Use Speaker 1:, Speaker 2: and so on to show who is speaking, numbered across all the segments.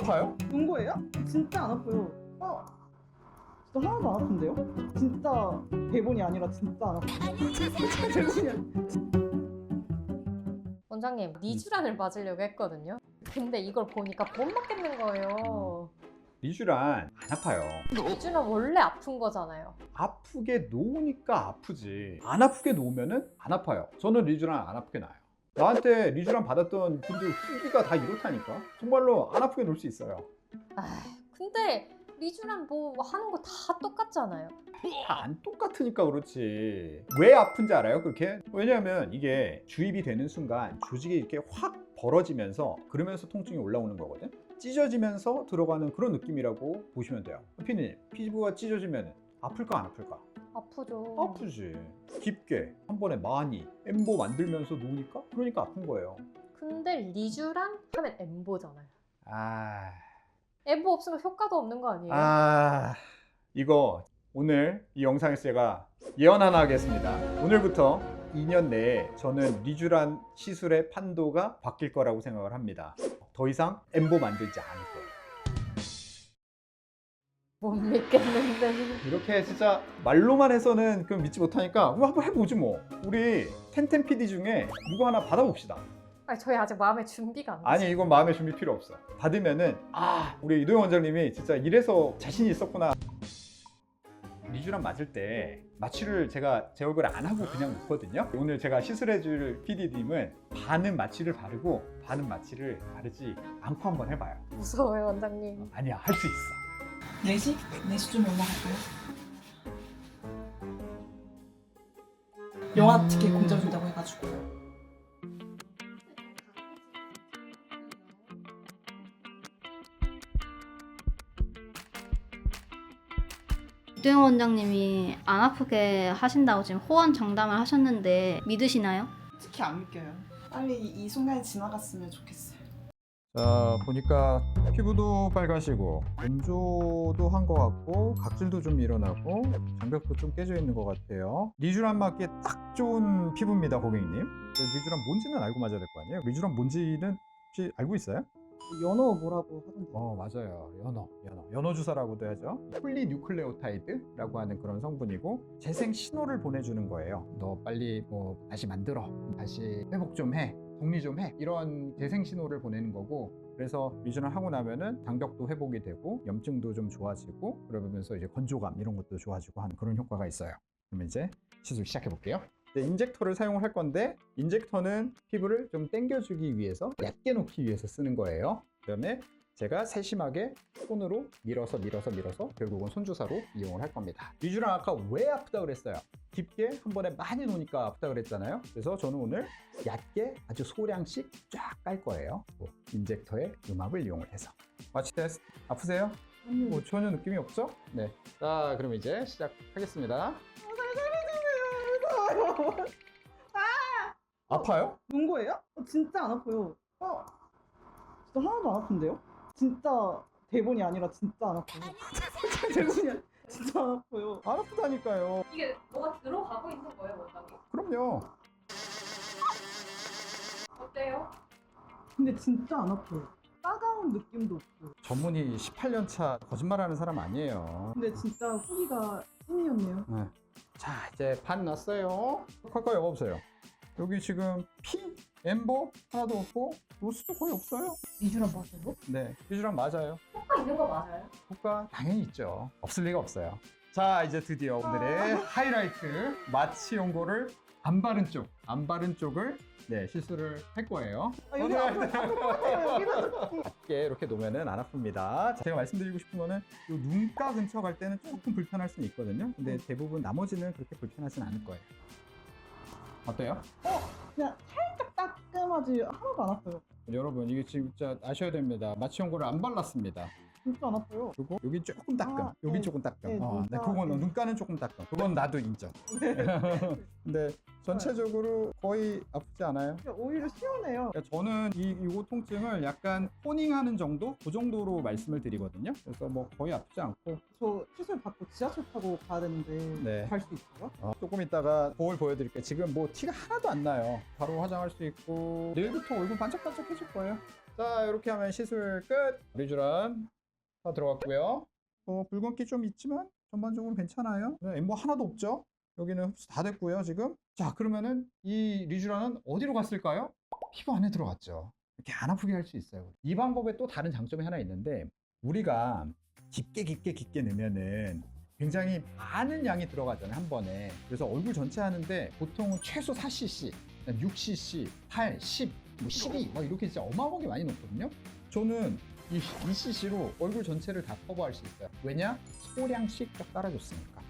Speaker 1: 아파요?
Speaker 2: 연고예요? 진짜 안 아파요. 진짜 하나도 안 아픈데요? 진짜 대본이 아니라 진짜 안 아파요. 대본이 아니라.
Speaker 3: 원장님, 리쥬란을 맞으려고 했거든요. 근데 이걸 보니까 못 맞겠는 거예요.
Speaker 1: 리쥬란 안 아파요.
Speaker 3: 리쥬란 원래 아픈 거잖아요.
Speaker 1: 아프게 놓으니까 아프지. 안 아프게 놓으면은 안 아파요. 저는 리쥬란 안 아프게 나요. 나한테 리쥬란 받았던 분들 후기가 다 이렇다니까. 정말로 안 아프게 놓을 수 있어요.
Speaker 3: 근데 리쥬란 뭐 하는 거 다 똑같잖아요.
Speaker 1: 다 안 똑같으니까 그렇지. 왜 아픈지 알아요? 그렇게? 왜냐하면 이게 주입이 되는 순간 조직이 이렇게 확 벌어지면서 그러면서 통증이 올라오는 거거든. 찢어지면서 들어가는 그런 느낌이라고 보시면 돼요. 피디님, 피부가 찢어지면 아플까 안 아플까?
Speaker 3: 아프죠.
Speaker 1: 아프지. 깊게 한 번에 많이 엠보 만들면서 놓으니까 그러니까 아픈 거예요.
Speaker 3: 근데 리쥬란 하면 엠보잖아요.
Speaker 1: 아,
Speaker 3: 엠보 없으면 효과도 없는 거 아니에요?
Speaker 1: 이거 오늘 이 영상에서 제가 예언 하나 하겠습니다. 오늘부터 2년 내에 저는 리쥬란 시술의 판도가 바뀔 거라고 생각을 합니다. 더 이상 엠보 만들지 않을 거예요.
Speaker 3: 못 믿겠는데.
Speaker 1: 이렇게 진짜 말로만 해서는 그럼 믿지 못하니까 우리 한번 해보지 뭐. 우리 텐텐 PD 중에 누구 하나 받아봅시다.
Speaker 3: 아니, 저희 아직 마음의 준비가 안 됐어요.
Speaker 1: 아니 이건 마음의 준비 필요 없어. 받으면은 우리 이도영 원장님이 진짜 이래서 자신이 있었구나. 리쥬란 맞을 때 마취를 제가 제 얼굴에 안 하고 그냥 놓거든요. 오늘 제가 시술해줄 PD님은 반은 마취를 바르고 반은 마취를 바르지 않고 한번 해봐요.
Speaker 3: 무서워요, 원장님.
Speaker 1: 아니야, 할 수 있어.
Speaker 2: 4시? 4시 좀 올라갈까요? 영화 티켓 공짜 준다고 해가지고.
Speaker 4: 이도영 원장님이 안 아프게 하신다고 지금 호언장담을 하셨는데 믿으시나요?
Speaker 2: 솔직히 안 믿겨요. 빨리 이 순간이 지나갔으면 좋겠어요.
Speaker 1: 자, 보니까 피부도 빨가시고 건조도 한 것 같고 각질도 좀 일어나고 장벽도 좀 깨져 있는 것 같아요. 리쥬란 맞기에 딱 좋은 피부입니다, 고객님. 리쥬란 뭔지는 알고 맞아야 될 거 아니에요? 리쥬란 뭔지는 혹시 알고 있어요?
Speaker 2: 연어 뭐라고 하던데.
Speaker 1: 맞아요. 연어 주사라고도 하죠. 폴리뉴클레오타이드라고 하는 그런 성분이고 재생 신호를 보내주는 거예요. 너 빨리 뭐 다시 만들어, 다시 회복 좀 해, 정리 좀 해, 이런 재생 신호를 보내는 거고, 그래서 리쥬란 하고 나면은 장벽도 회복이 되고 염증도 좀 좋아지고 그러면서 이제 건조감 이런 것도 좋아지고 하는 그런 효과가 있어요. 그럼 이제 시술 시작해 볼게요. 인젝터를 사용을 할 건데, 인젝터는 피부를 좀 당겨주기 위해서, 얕게 놓기 위해서 쓰는 거예요. 그 다음에 제가 세심하게 손으로 밀어서 결국은 손주사로 이용을 할 겁니다. 리쥬란 아까 왜 아프다 그랬어요? 깊게 한 번에 많이 놓으니까 아프다 그랬잖아요. 그래서 저는 오늘 얇게 아주 소량씩 쫙 깔 거예요. 인젝터의 음압을 이용을 해서. 마취 테스트 아프세요? 전혀 느낌이 없죠? 네. 자, 그럼 이제 시작하겠습니다. 아파요?
Speaker 2: 연고예요? 진짜 안 아파요. 진짜 하나도 안 아픈데요? 진짜 대본이 아니라 진짜 안 아파요. 대본이 아니라 진짜 안 아파요.
Speaker 1: 안 아프다니까요.
Speaker 3: 이게 뭐가 들어가고 있는 거예요, 원장님?
Speaker 1: 그럼요.
Speaker 3: 어때요?
Speaker 2: 근데 진짜 안 아파요. 따가운 느낌도 없고.
Speaker 1: 전문의 18년 차 거짓말하는 사람 아니에요.
Speaker 2: 근데 진짜 후기가 찐이었네요.
Speaker 1: 네. 자, 이제 반 났어요. 가까이 와보세요. 여기 지금 피, 엠보 하나도 없고 로스도 거의 없어요.
Speaker 3: 리쥬란 맞아요?
Speaker 1: 네, 리쥬란 맞아요.
Speaker 3: 효과 있는 거 맞아요?
Speaker 1: 효과 당연히 있죠. 없을 리가 없어요. 자, 이제 드디어 오늘의 하이라이트, 마취 연고를 안 바른 쪽을 시술을 할 거예요.
Speaker 2: 여기 아플 것 같아요. 여기는
Speaker 1: 낮게 이렇게 놓으면은 안 아픕니다. 제가 말씀드리고 싶은 거는 이 눈가 근처 갈 때는 조금 불편할 수는 있거든요. 근데 대부분 나머지는 그렇게 불편하진 않을 거예요. 어때요?
Speaker 2: 그냥 살짝 따끔하지 하나도 안 아파요.
Speaker 1: 여러분, 이게 진짜 아셔야 됩니다. 마취 연고를 안 발랐습니다.
Speaker 2: 진짜 안 아파요.
Speaker 1: 그리고 여기 조금 따끔,
Speaker 2: 아,
Speaker 1: 여기
Speaker 2: 네.
Speaker 1: 조금 따끔.
Speaker 2: 네,
Speaker 1: 네,
Speaker 2: 눈가,
Speaker 1: 그거는
Speaker 2: 네.
Speaker 1: 눈가는 조금 따끔. 그건 나도 인정. 근데 전체적으로 거의 아프지 않아요.
Speaker 2: 오히려 시원해요.
Speaker 1: 그러니까 저는 이 통증을 약간 토닝하는 정도? 그 정도로 말씀을 드리거든요. 그래서 뭐 거의 아프지 않고
Speaker 2: 저 시술 받고 지하철 타고 가야 되는데
Speaker 1: 네.
Speaker 2: 갈 수 있어요?
Speaker 1: 조금 이따가 거울 보여드릴게요. 지금 뭐 티가 하나도 안 나요. 바로 화장할 수 있고 내일부터 얼굴 반짝반짝 해줄 거예요. 자, 이렇게 하면 시술 끝. 리쥬란 다 들어갔고요. 붉은기 좀 있지만 전반적으로 괜찮아요. 엠버 하나도 없죠. 여기는 흡수 다 됐고요 지금. 자, 그러면은 이 리쥬란은 어디로 갔을까요? 피부 안에 들어갔죠. 이렇게 안 아프게 할 수 있어요. 이 방법에 또 다른 장점이 하나 있는데, 우리가 깊게 넣으면은 굉장히 많은 양이 들어가잖아요, 한 번에. 그래서 얼굴 전체 하는데 보통은 최소 4cc, 6cc, 8, 10, 뭐 12, 막 이렇게 진짜 어마어마하게 많이 넣거든요. 저는 이 2cc로 얼굴 전체를 다 커버할 수 있어요. 왜냐? 소량씩 딱 깔아줬으니까.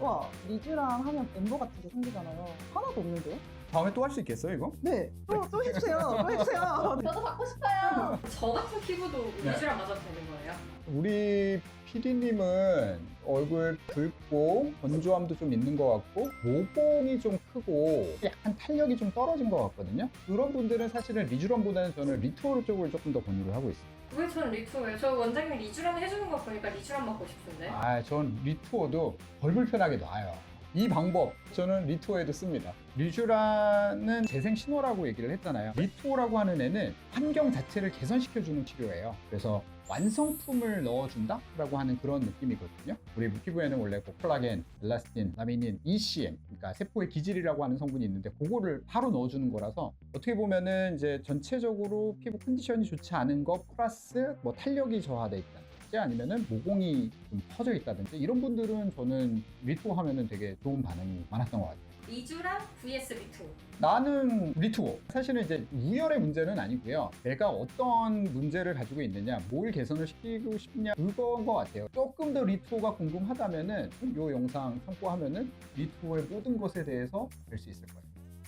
Speaker 2: 와, 리쥬란 하면 엠버 같은 게 생기잖아요. 하나도 없는데요?
Speaker 1: 다음에 또 할 수 있겠어요, 이거?
Speaker 2: 네, 또 해주세요. 또 해주세요.
Speaker 3: 저도 받고 싶어요. 저 같은 피부도
Speaker 1: 네.
Speaker 3: 리쥬란 맞아도 되는 거예요?
Speaker 1: 우리 PD님은 얼굴 붉고 건조함도 좀 있는 것 같고 모공이 좀 크고 약간 탄력이 좀 떨어진 것 같거든요. 그런 분들은 사실은 리쥬란보다는 저는 리투어 쪽을 조금 더 권유를 하고 있어요.
Speaker 3: 왜 저는 리투어예요? 저 원장님 리쥬란 해주는 거 보니까 리쥬란 맞고 싶은데.
Speaker 1: 전 리투어도 덜 불편하게 놔요. 이 방법 저는 리투어에도 씁니다. 리쥬란은 재생 신호라고 얘기를 했잖아요. 리투어라고 하는 애는 환경 자체를 개선시켜주는 치료예요. 그래서 완성품을 넣어준다라고 하는 그런 느낌이거든요. 우리 피부에는 원래 콜라겐, 엘라스틴, 라미닌, ECM, 그러니까 세포의 기질이라고 하는 성분이 있는데 그거를 바로 넣어주는 거라서 어떻게 보면은 이제 전체적으로 피부 컨디션이 좋지 않은 거 플러스 뭐 탄력이 저하돼 있다든지 아니면은 모공이 좀 퍼져 있다든지 이런 분들은 저는 리투어 하면은 되게 좋은 반응이 많았던 것 같아요.
Speaker 3: 리쥬란 vs 리투어.
Speaker 1: 나는 리투어. 사실은 이제 우열의 문제는 아니고요. 내가 어떤 문제를 가지고 있느냐, 뭘 개선을 시키고 싶냐, 그건 것 같아요. 조금 더 리투어가 궁금하다면은 이 영상 참고하면은 리투어의 모든 것에 대해서 알 수 있을 거예요.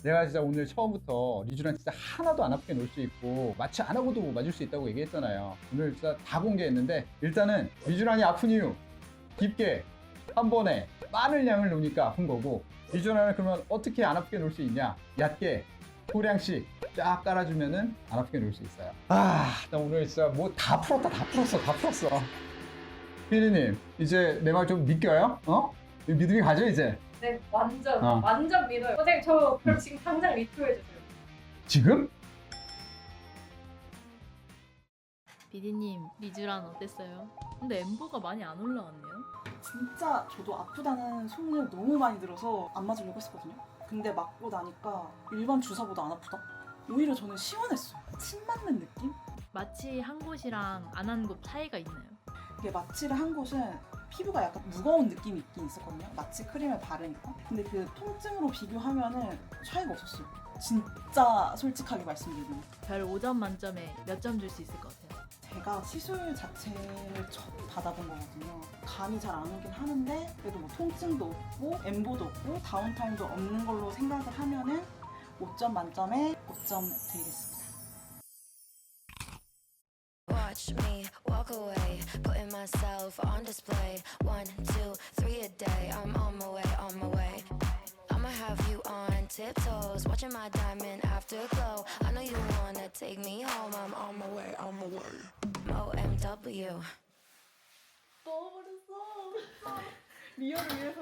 Speaker 1: 내가 진짜 오늘 처음부터 리쥬란 진짜 하나도 안 아프게 놓을 수 있고 마취 안 하고도 맞을 수 있다고 얘기했잖아요. 오늘 진짜 다 공개했는데 일단은 리쥬란이 아픈 이유 깊게 한 번에 많은 양을 놓으니까 아픈 거고, 리쥬란을 그러면 어떻게 안 아프게 놓을 수 있냐? 얕게 소량씩 쫙 깔아주면은 안 아프게 놓을 수 있어요. 나 오늘 진짜 뭐 다 풀었어. 피디님, 이제 내 말 좀 믿겨요? 믿음이 가죠 이제?
Speaker 3: 네, 완전
Speaker 1: 어.
Speaker 3: 완전 믿어요. 선생님 저 그럼 지금 당장 리투어 해주세요.
Speaker 1: 지금?
Speaker 5: 비디님 리쥬란 어땠어요? 근데 엠버가 많이 안 올라왔네요.
Speaker 2: 진짜 저도 아프다는 소문을 너무 많이 들어서 안 맞으려고 했었거든요. 근데 맞고 나니까 일반 주사보다 안 아프다? 오히려 저는 시원했어요. 침 맞는 느낌?
Speaker 5: 마취 한 곳이랑 안 한 곳 차이가 있나요?
Speaker 2: 이게 마취를 한 곳은 피부가 약간 무거운 느낌이 있긴 있었거든요. 마취 크림을 바르니까. 근데 그 통증으로 비교하면은 차이가 없었어요. 진짜 솔직하게 말씀드리면.
Speaker 5: 별 5점 만점에 몇 점 줄 수 있을 것 같아요?
Speaker 2: 제가 시술 자체를 처음 받아본 거거든요. 감이 잘 안 오긴 하는데 그래도 뭐 통증도 없고 엠보도 없고 다운타임도 없는 걸로 생각을 하면은 5점 만점에 5점 드리겠습니다.
Speaker 6: Watch me walk away, putting myself on display. 1, 2, 3 a day. I'm on my way. I'ma have you on tiptoes, watching my diamond afterglow. I know you wanna take me home. I'm on my way. OMW.
Speaker 2: 넣어버렸어. 리얼을 위해서.